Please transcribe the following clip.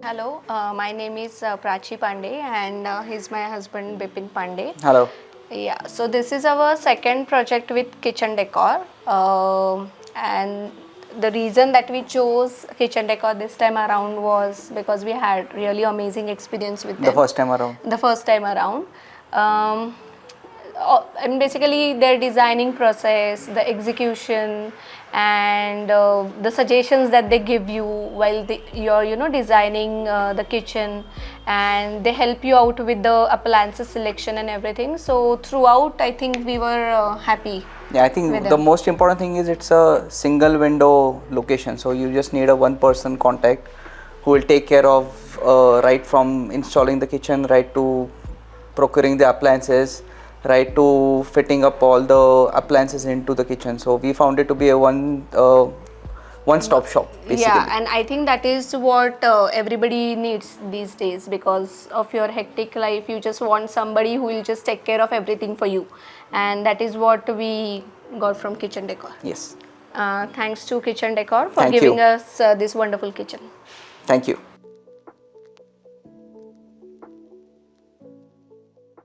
Hello, my name is Prachi Pande and he's my husband Bipin Pande. Hello. Yeah, so this is our second project with Kitchen Decor, and the reason that we chose Kitchen Decor this time around was because we had really amazing experience with The them. first time around. The first time around. And basically their designing process, the execution, and the suggestions that they give you while you're designing the kitchen, and they help you out with the appliances selection and everything. So throughout, I think we were happy. Yeah, I with think the them. most important thing is it's a single window location. So you just need a one person contact who will take care of right from installing the kitchen, right to procuring the appliances, right to fitting up all the appliances into the kitchen. So we found it to be a one-stop shop basically. Yeah, and I think that is what everybody needs these days. Because of your hectic life, you just want somebody who will just take care of everything for you, and that is what we got from Kitchen Decor. Yes. Thanks to Kitchen Decor for Thank giving you. us this wonderful kitchen. Thank you.